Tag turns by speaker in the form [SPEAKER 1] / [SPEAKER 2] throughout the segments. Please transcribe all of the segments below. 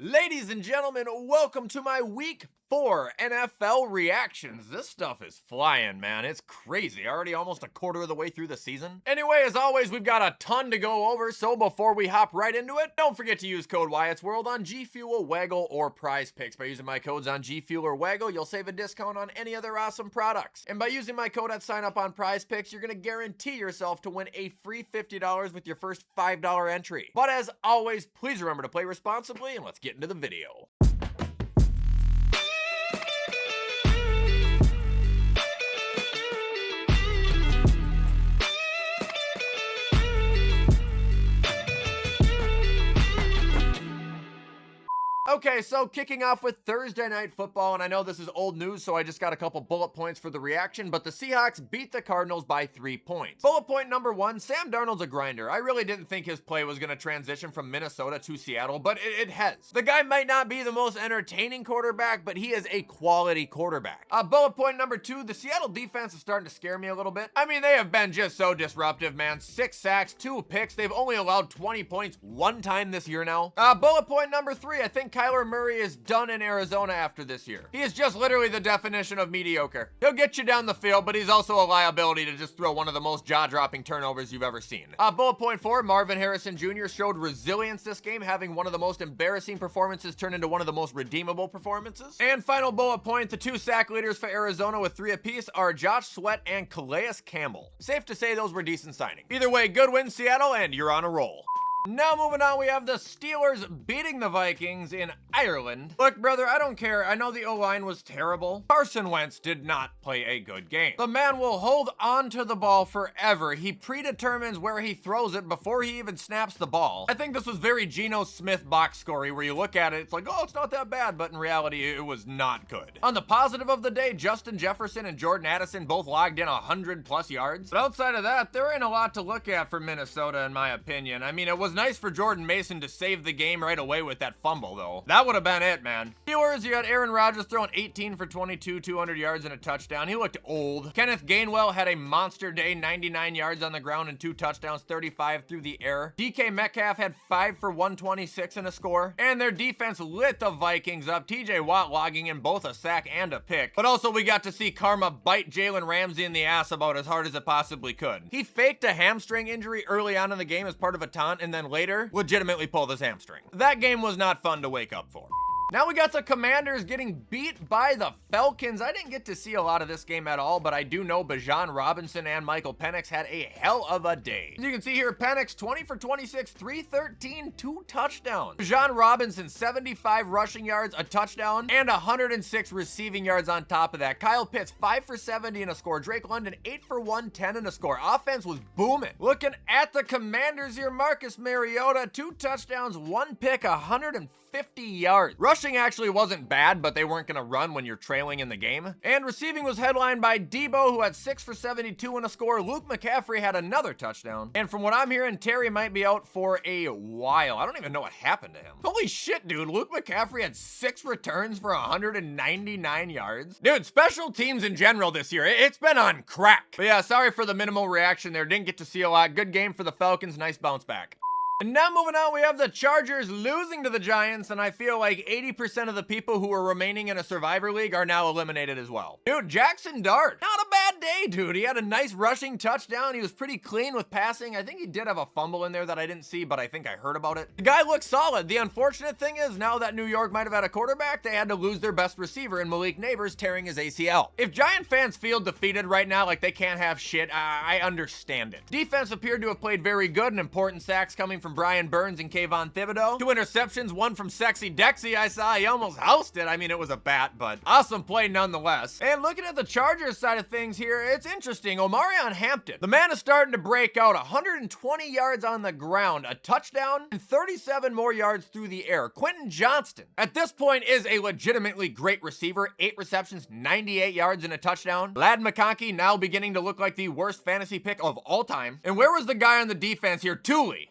[SPEAKER 1] Ladies and gentlemen, welcome to my Week 4 NFL reactions. This stuff is flying, man. It's crazy. Already almost a quarter of the way through the season. Anyway, as always, we've got a ton to go over, so before we hop right into it, don't forget to use code WyattzWorld on G Fuel, Waggle, or Prize Picks. By using my codes on G Fuel or Waggle, you'll save a discount on any other awesome products. And by using my code at sign up on Prize Picks, you're going to guarantee yourself to win a free $50 with your first $5 entry. But as always, please remember to play responsibly, and let's get into the video. Okay, so kicking off with Thursday Night Football, and I know this is old news, so I just got a couple bullet points for the reaction, but the Seahawks beat the Cardinals by 3 points. Bullet point number 1, Sam Darnold's a grinder. I really didn't think his play was going to transition from Minnesota to Seattle, but it has. The guy might not be the most entertaining quarterback, but he is a quality quarterback. Bullet point number 2, the Seattle defense is starting to scare me a little bit. I mean, they have been just so disruptive, man. 6 sacks, 2 picks. They've only allowed 20 points one time this year now. Bullet point number 3, I think Kyler Murray is done in Arizona after this year. He is just literally the definition of mediocre. He'll get you down the field, but he's also a liability to just throw one of the most jaw-dropping turnovers you've ever seen. Bullet point 4, Marvin Harrison Jr. showed resilience this game, having one of the most embarrassing performances turn into one of the most redeemable performances. And final bullet point, the 2 sack leaders for Arizona with 3 apiece are Josh Sweat and Calais Campbell. Safe to say those were decent signings. Either way, good win, Seattle, and you're on a roll. Now moving on, we have the Steelers beating the Vikings in Ireland. Look, brother, I don't care. I know the O-line was terrible. Carson Wentz did not play a good game. The man will hold on to the ball forever. He predetermines where he throws it before he even snaps the ball. I think this was very Geno Smith box scory, where you look at it, it's like, oh, it's not that bad, but in reality, it was not good. On the positive of the day, Justin Jefferson and Jordan Addison both logged in 100+ yards. But outside of that, there ain't a lot to look at for Minnesota, in my opinion. I mean, it was nice for Jordan Mason to save the game right away with that fumble, though. That would have been it, man. Steelers, you had Aaron Rodgers throwing 18 for 22, 200 yards and a touchdown. He looked old. Kenneth Gainwell had a monster day, 99 yards on the ground and 2 touchdowns, 35 through the air. DK Metcalf had 5 for 126 and a score. And their defense lit the Vikings up. TJ Watt logging in both a sack and a pick. But also we got to see karma bite Jalen Ramsey in the ass about as hard as it possibly could. He faked a hamstring injury early on in the game as part of a taunt, and then later legitimately pulled his hamstring. That game was not fun to wake up for. Now we got the Commanders getting beat by the Falcons. I didn't get to see a lot of this game at all, but I do know Bijan Robinson and Michael Penix had a hell of a day. As you can see here, Penix 20 for 26, 313, 2 touchdowns. Bijan Robinson 75 rushing yards, a touchdown, and 106 receiving yards on top of that. Kyle Pitts 5 for 70 and a score. Drake London 8 for 110 and a score. Offense was booming. Looking at the Commanders here, Marcus Mariota 2 touchdowns, 1 pick, 150 yards. Rushing actually wasn't bad, but they weren't going to run when you're trailing in the game. And receiving was headlined by Debo, who had 6 for 72 and a score. Luke McCaffrey had another touchdown. And from what I'm hearing, Terry might be out for a while. I don't even know what happened to him. Holy shit, dude. Luke McCaffrey had 6 returns for 199 yards. Dude, special teams in general this year, it's been on crack. But yeah, sorry for the minimal reaction there. Didn't get to see a lot. Good game for the Falcons. Nice bounce back. And now moving on, we have the Chargers losing to the Giants, and I feel like 80% of the people who are remaining in a Survivor League are now eliminated as well. Dude, Jackson Dart, not a bad day, dude. He had a nice rushing touchdown. He was pretty clean with passing. I think he did have a fumble in there that I didn't see, but I think I heard about it. The guy looks solid. The unfortunate thing is, now that New York might have had a quarterback, they had to lose their best receiver in Malik Neighbors, tearing his ACL. If Giant fans feel defeated right now, like they can't have shit, I understand it. Defense appeared to have played very good, and important sacks coming from Brian Burns and Kayvon Thibodeau. 2 interceptions, 1 from Sexy Dexy. I saw he almost housed it. I mean, it was a bat, but awesome play nonetheless. And looking at the Chargers side of things here, it's interesting. Omarion Hampton, the man is starting to break out. 120 yards on the ground, a touchdown, and 37 more yards through the air. Quentin Johnston, at this point, is a legitimately great receiver. 8 receptions, 98 yards, and a touchdown. Lad McConkey now beginning to look like the worst fantasy pick of all time. And where was the guy on the defense here? Tuli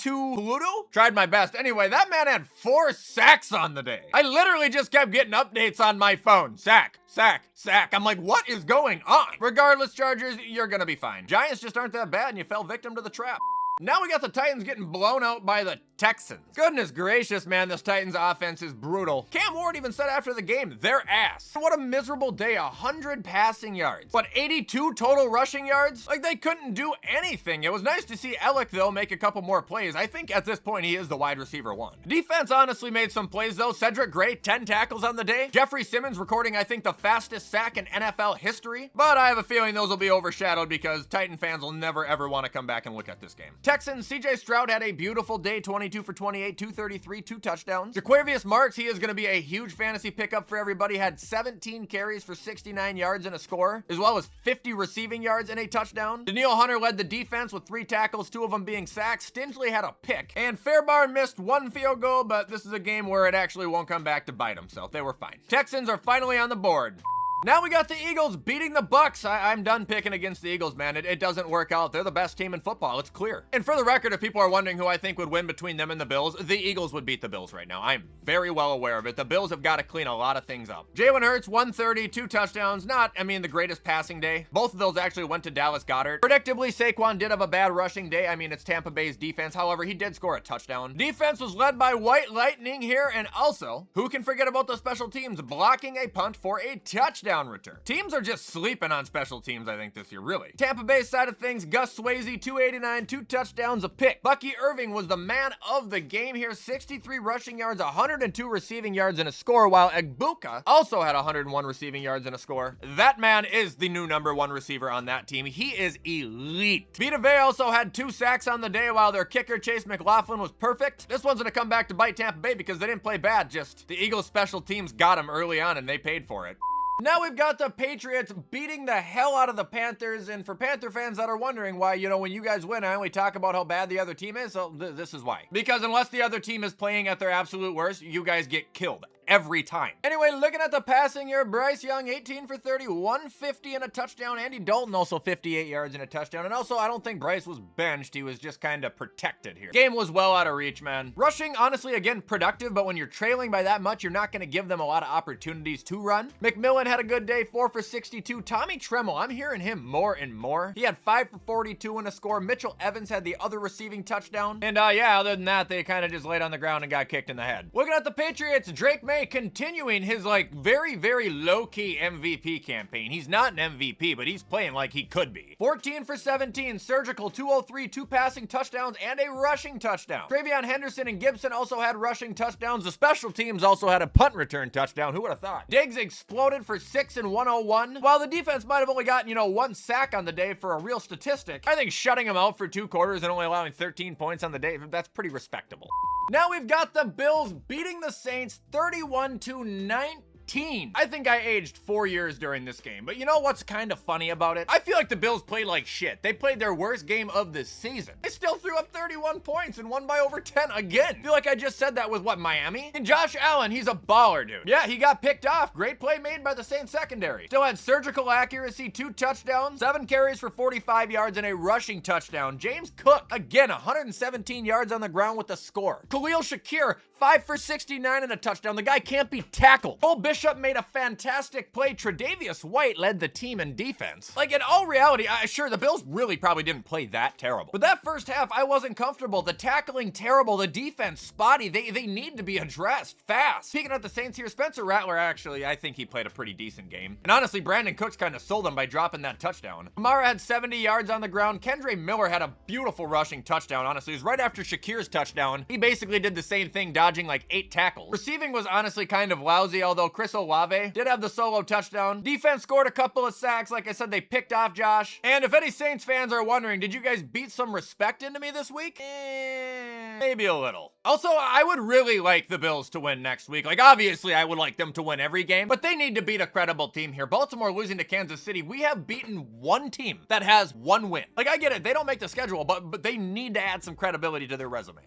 [SPEAKER 1] Pluto? Tried my best. Anyway, that man had 4 sacks on the day. I literally just kept getting updates on my phone. Sack, sack, sack. I'm like, what is going on? Regardless, Chargers, you're gonna be fine. Giants just aren't that bad, and you fell victim to the trap. Now we got the Titans getting blown out by the Texans. Goodness gracious, man, this Titans offense is brutal. Cam Ward even said after the game, their ass. What a miserable day, 100 passing yards. What, 82 total rushing yards? Like, they couldn't do anything. It was nice to see Alec, though, make a couple more plays. I think at this point, he is the wide receiver one. Defense honestly made some plays, though. Cedric Gray, 10 tackles on the day. Jeffrey Simmons recording, I think, the fastest sack in NFL history. But I have a feeling those will be overshadowed because Titan fans will never, ever want to come back and look at this game. Texans, CJ Stroud had a beautiful day, 22 for 28, 233, 2 touchdowns. Jaquavius Marks, he is going to be a huge fantasy pickup for everybody, had 17 carries for 69 yards and a score, as well as 50 receiving yards and a touchdown. Daniil Hunter led the defense with 3 tackles, 2 of them being sacks. Stingley had a pick, and Fairbairn missed 1 field goal, but this is a game where it actually won't come back to bite them, so they were fine. Texans are finally on the board. Now we got the Eagles beating the Bucks. I'm done picking against the Eagles, man. It doesn't work out. They're the best team in football. It's clear. And for the record, if people are wondering who I think would win between them and the Bills, the Eagles would beat the Bills right now. I'm very well aware of it. The Bills have got to clean a lot of things up. Jalen Hurts, 130, 2 touchdowns. Not, the greatest passing day. Both of those actually went to Dallas Goedert. Predictably, Saquon did have a bad rushing day. It's Tampa Bay's defense. However, he did score a touchdown. Defense was led by White Lightning here, and also, who can forget about the special teams blocking a punt for a touchdown return? Teams are just sleeping on special teams, I think, this year, really. Tampa Bay side of things, Gus Swayze, 289, 2 touchdowns, a pick. Bucky Irving was the man of the game here, 63 rushing yards, 102 receiving yards, and a score, while Egbuka also had 101 receiving yards and a score. That man is the new #1 receiver on that team. He is elite. Vita Vea also had 2 sacks on the day, while their kicker, Chase McLaughlin, was perfect. This one's going to come back to bite Tampa Bay because they didn't play bad, just the Eagles special teams got him early on and they paid for it. Now we've got the Patriots beating the hell out of the Panthers, and for Panther fans that are wondering why, when you guys win, I only talk about how bad the other team is, so this is why. Because unless the other team is playing at their absolute worst, you guys get killed. Every time. Anyway, looking at the passing here, Bryce Young, 18 for 30, 150 and a touchdown. Andy Dalton also 58 yards and a touchdown. And also, I don't think Bryce was benched. He was just kind of protected here. Game was well out of reach, man. Rushing, honestly, again, productive, but when you're trailing by that much, you're not going to give them a lot of opportunities to run. McMillan had a good day, 4 for 62. Tommy Tremble, I'm hearing him more and more. He had 5 for 42 and a score. Mitchell Evans had the other receiving touchdown. And yeah, other than that, they kind of just laid on the ground and got kicked in the head. Looking at the Patriots, Drake May continuing his very, very low-key MVP campaign. He's not an MVP, but he's playing like he could be. 14 for 17, surgical, 203, 2 passing touchdowns, and a rushing touchdown. Travion Henderson and Gibson also had rushing touchdowns. The special teams also had a punt return touchdown. Who would have thought? Diggs exploded for 6 and 101. While the defense might have only gotten, 1 sack on the day for a real statistic, I think shutting him out for 2 quarters and only allowing 13 points on the day, that's pretty respectable. Now we've got the Bills beating the Saints 31-19. I think I aged 4 years during this game, but you know what's kind of funny about it? I feel like the Bills played like shit. They played their worst game of the season. They still threw up 31 points and won by over 10 again. I feel like I just said that with, Miami? And Josh Allen, he's a baller, dude. Yeah, he got picked off. Great play made by the Saints secondary. Still had surgical accuracy, 2 touchdowns, 7 carries for 45 yards, and a rushing touchdown. James Cook, again, 117 yards on the ground with a score. Khalil Shakir, 5 for 69 and a touchdown. The guy can't be tackled. Cole Bishop made a fantastic play. Tre'Davious White led the team in defense. In all reality, sure, the Bills really probably didn't play that terrible. But that first half, I wasn't comfortable. The tackling terrible. The defense spotty. They need to be addressed fast. Speaking of the Saints here, Spencer Rattler, actually, I think he played a pretty decent game. And honestly, Brandon Cooks kind of sold him by dropping that touchdown. Amara had 70 yards on the ground. Kendre Miller had a beautiful rushing touchdown. Honestly, it was right after Shakir's touchdown. He basically did the same thing, dodging 8 tackles. Receiving was honestly kind of lousy, although Chris Olave did have the solo touchdown. Defense scored a couple of sacks. Like I said, they picked off Josh. And if any Saints fans are wondering, did you guys beat some respect into me this week? Maybe a little. Also, I would really like the Bills to win next week. Obviously, I would like them to win every game, but they need to beat a credible team here. Baltimore losing to Kansas City. We have beaten one team that has 1 win. I get it. They don't make the schedule, but they need to add some credibility to their resume.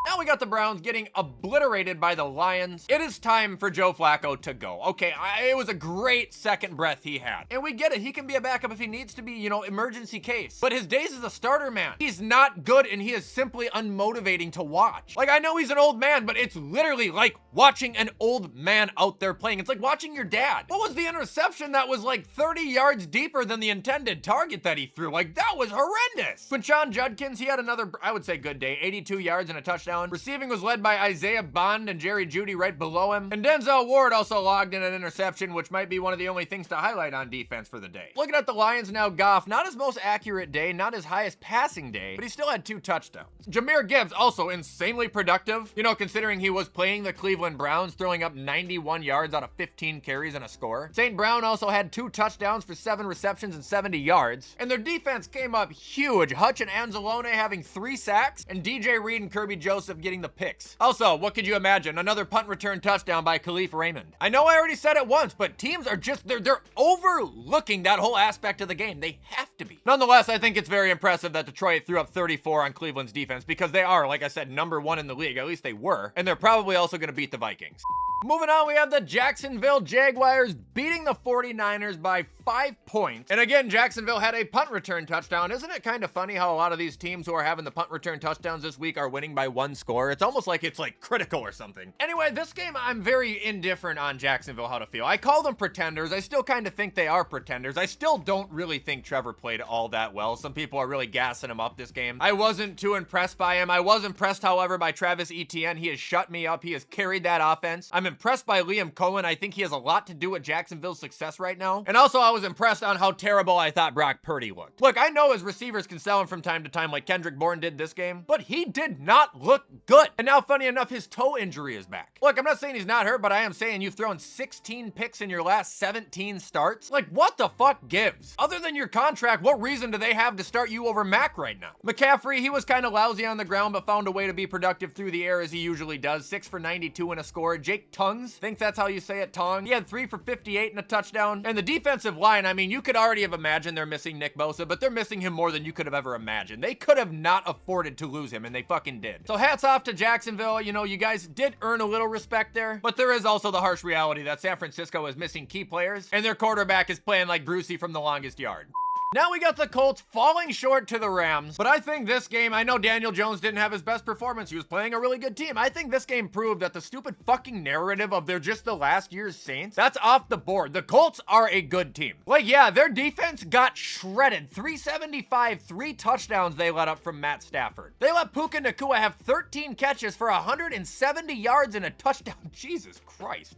[SPEAKER 1] Now we got the Browns getting obliterated by the Lions. It is time for Joe Flacco to go. Okay, it was a great second breath he had. And we get it. He can be a backup if he needs to be, you know, emergency case. But his days as a starter, man, he's not good and he is simply unmotivating to watch. Like, I know he's an old man, but it's literally like watching an old man out there playing. It's like watching your dad. What was the interception that was like 30 yards deeper than the intended target that he threw? Like, that was horrendous. Quinshon Judkins, he had another, I would say, good day. 82 yards and a touchdown. Receiving was led by Isaiah Bond and Jerry Jeudy right below him. And Denzel Ward also logged in an interception, which might be one of the only things to highlight on defense for the day. Looking at the Lions now, Goff, not his most accurate day, not his highest passing day, but he still had 2 touchdowns. Jahmyr Gibbs, also insanely productive, you know, considering he was playing the Cleveland Browns, throwing up 91 yards out of 15 carries and a score. St. Brown also had 2 touchdowns for 7 receptions and 70 yards. And their defense came up huge. Hutch and Anzalone having 3 sacks, and DJ Reed and Kirby Joseph getting the picks. Also, what could you imagine? Another punt return touchdown by Khalif Raymond. I know I already said it once, but teams are just, they're overlooking that whole aspect of the game. They have to be. Nonetheless, I think it's very impressive that Detroit threw up 34 on Cleveland's defense because they are, like I said, #1 in the league. At least they were. And they're probably also going to beat the Vikings. Moving on, we have the Jacksonville Jaguars beating the 49ers by 5 points. And again, Jacksonville had a punt return touchdown. Isn't it kind of funny how a lot of these teams who are having the punt return touchdowns this week are winning by 1 score? It's almost like it's like critical or something. Anyway, this game, I'm very indifferent on Jacksonville how to feel. I call them pretenders. I still kind of think they are pretenders. I still don't really think Trevor played all that well. Some people are really gassing him up this game. I wasn't too impressed by him. I was impressed, however, by Travis Etienne. He has shut me up. He has carried that offense. I'm impressed by Liam Cohen. I think he has a lot to do with Jacksonville's success right now. And also, I was impressed on how terrible I thought Brock Purdy looked. Look, I know his receivers can sell him from time to time like Kendrick Bourne did this game, but he did not look good. And now, funny enough, his toe injury is back. Look, I'm not saying he's not hurt, but I am saying you've thrown 16 picks in your last 17 starts. Like, what the fuck gives? Other than your contract, what reason do they have to start you over Mac right now? McCaffrey, he was kind of lousy on the ground, but found a way to be productive through the air as he usually does. 6 for 92 and a score. Jake Tongues, I think that's how you say it, Tong. He had 3 for 58 and a touchdown. And the defensive line, I mean, you could already have imagined they're missing Nick Bosa, but they're missing him more than you could have ever imagined. They could have not afforded to lose him, and they fucking did. So hats off to Jacksonville. You know, you guys did earn a little respect there, but there is also the harsh reality that San Francisco is missing key players, and their quarterback is playing like Brucey from The Longest Yard. Now we got the Colts falling short to the Rams, but I think this game, I know Daniel Jones didn't have his best performance. He was playing a really good team. I think this game proved that the stupid fucking narrative of they're just the last year's Saints, that's off the board. The Colts are a good team. Like, yeah, their defense got shredded. 375, 3 touchdowns they let up from Matt Stafford. They let Puka Nacua have 13 catches for 170 yards and a touchdown. Jesus Christ.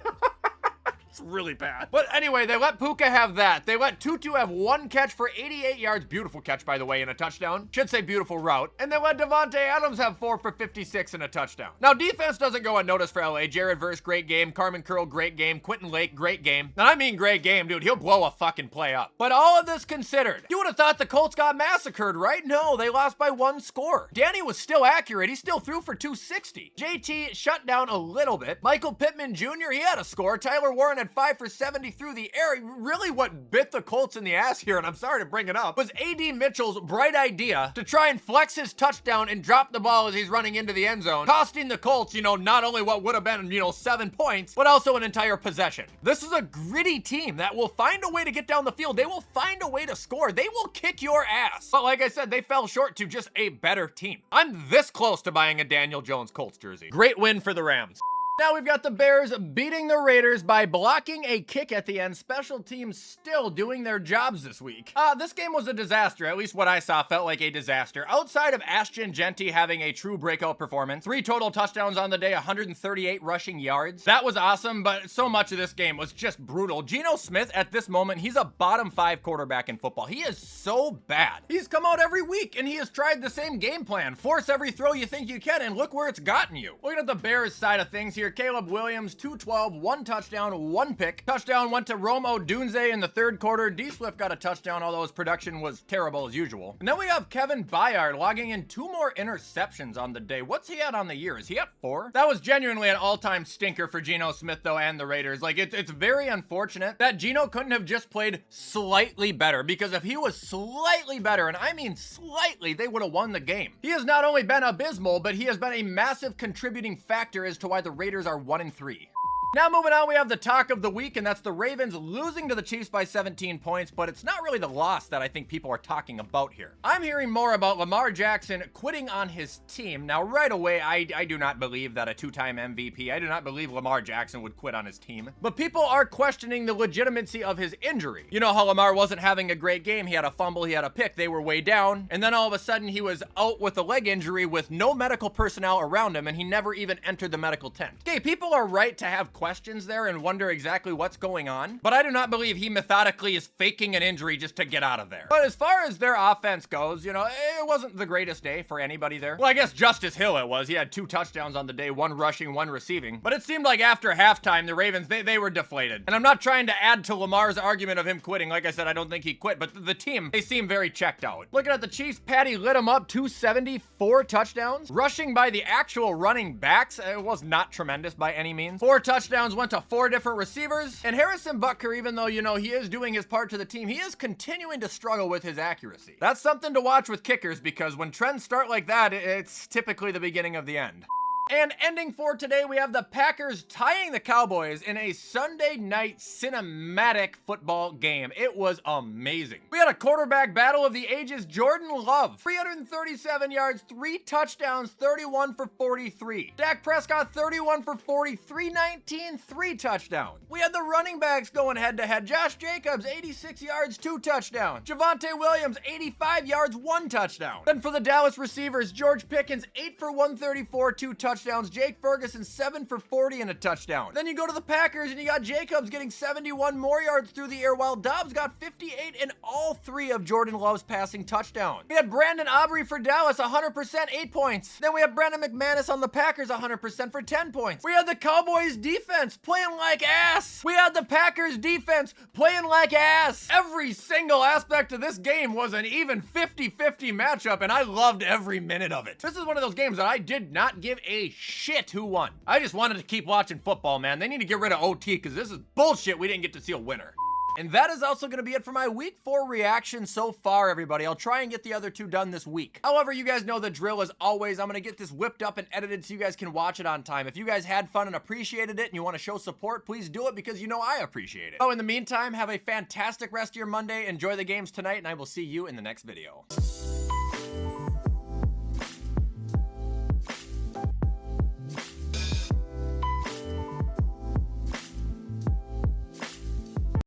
[SPEAKER 1] It's really bad. But anyway, they let Puka have that. They let Tutu have 1 catch for 88 yards. Beautiful catch, by the way, and a touchdown. Should say beautiful route. And they let Devontae Adams have 4 for 56 and a touchdown. Now, defense doesn't go unnoticed for LA. Jared Verse, great game. Carmen Curl, great game. Quentin Lake, great game. And I mean great game, dude. He'll blow a fucking play up. But all of this considered, you would have thought the Colts got massacred, right? No, they lost by 1 score. Danny was still accurate. He still threw for 260. JT shut down a little bit. Michael Pittman Jr., he had a score. Tyler Warren had 5 for 70 through the air. Really what bit the Colts in the ass here, and I'm sorry to bring it up, was A.D. Mitchell's bright idea to try and flex his touchdown and drop the ball as he's running into the end zone, costing the Colts, you know, not only what would have been, you know, 7 points, but also an entire possession. This is a gritty team that will find a way to get down the field. They will find a way to score. They will kick your ass. But like I said, they fell short to just a better team. I'm this close to buying a Daniel Jones Colts jersey. Great win for the Rams. Now we've got the Bears beating the Raiders by blocking a kick at the end. Special teams still doing their jobs this week. This game was a disaster. At least what I saw felt like a disaster. Outside of Ashton Genty having a true breakout performance, 3 total touchdowns on the day, 138 rushing yards. That was awesome, but so much of this game was just brutal. Geno Smith at this moment, he's a bottom 5 quarterback in football. He is so bad. He's come out every week and he has tried the same game plan. Force every throw you think you can, and look where it's gotten you. Looking at the Bears side of things here, Mr. Caleb Williams, 212, 1 touchdown, 1 pick. Touchdown went to Rome Odunze in the third quarter. D Swift got a touchdown, although his production was terrible as usual. And then we have Kevin Byard logging in 2 more interceptions on the day. What's he at on the year? Is he at 4? That was genuinely an all-time stinker for Geno Smith, though, and the Raiders. Like, it's very unfortunate that Geno couldn't have just played slightly better, because if he was slightly better, and I mean slightly, they would have won the game. He has not only been abysmal, but he has been a massive contributing factor as to why the Raiders are 1-3. Now moving on, we have the talk of the week, and that's the Ravens losing to the Chiefs by 17 points, but it's not really the loss that I think people are talking about here. I'm hearing more about Lamar Jackson quitting on his team. Now, right away, I do not believe that a 2-time MVP, I do not believe Lamar Jackson would quit on his team, but people are questioning the legitimacy of his injury. You know how Lamar wasn't having a great game. He had a fumble, he had a pick, they were way down, and then all of a sudden he was out with a leg injury with no medical personnel around him, and he never even entered the medical tent. Okay, people are right to have questions there and wonder exactly what's going on, but I do not believe he methodically is faking an injury just to get out of there. But as far as their offense goes, you know, it wasn't the greatest day for anybody there. Well, I guess Justice Hill it was. He had 2 touchdowns on the day, 1 rushing, 1 receiving. But it seemed like after halftime, the Ravens, they were deflated. And I'm not trying to add to Lamar's argument of him quitting. Like I said, I don't think he quit, but the team, they seem very checked out. Looking at the Chiefs, Patty lit him up, 274 touchdowns. Rushing by the actual running backs, it was not tremendous by any means. 4 touchdowns went to 4 different receivers. And Harrison Butker, even though, you know, he is doing his part to the team, he is continuing to struggle with his accuracy. That's something to watch with kickers, because when trends start like that, it's typically the beginning of the end. And ending for today, we have the Packers tying the Cowboys in a Sunday night cinematic football game. It was amazing. We had a quarterback battle of the ages. Jordan Love, 337 yards, 3 touchdowns, 31 for 43. Dak Prescott, 31 for 40, 319, 3 touchdowns. We had the running backs going head to head. Josh Jacobs, 86 yards, 2 touchdowns. Javonte Williams, 85 yards, 1 touchdown. Then for the Dallas receivers, George Pickens, 8 for 134, 2 touchdowns. Jake Ferguson, 7 for 40 and a touchdown. Then you go to the Packers and you got Jacobs getting 71 more yards through the air, while Dobbs got 58 in all 3 of Jordan Love's passing touchdowns. We had Brandon Aubrey for Dallas, 100%, 8 points. Then we have Brandon McManus on the Packers, 100% for 10 points. We had the Cowboys defense playing like ass. We had the Packers defense playing like ass. Every single aspect of this game was an even 50-50 matchup, and I loved every minute of it. This is one of those games that I did not give a shit who won. I just wanted to keep watching football, man. They need to get rid of OT, because this is bullshit. We didn't get to see a winner. And that is also going to be it for my week 4 reaction so far, everybody. I'll try and get the other 2 done this week. However, you guys know the drill as always. I'm going to get this whipped up and edited so you guys can watch it on time. If you guys had fun and appreciated it and you want to show support, please do it, because you know I appreciate it. Oh, in the meantime, have a fantastic rest of your Monday. Enjoy the games tonight, and I will see you in the next video.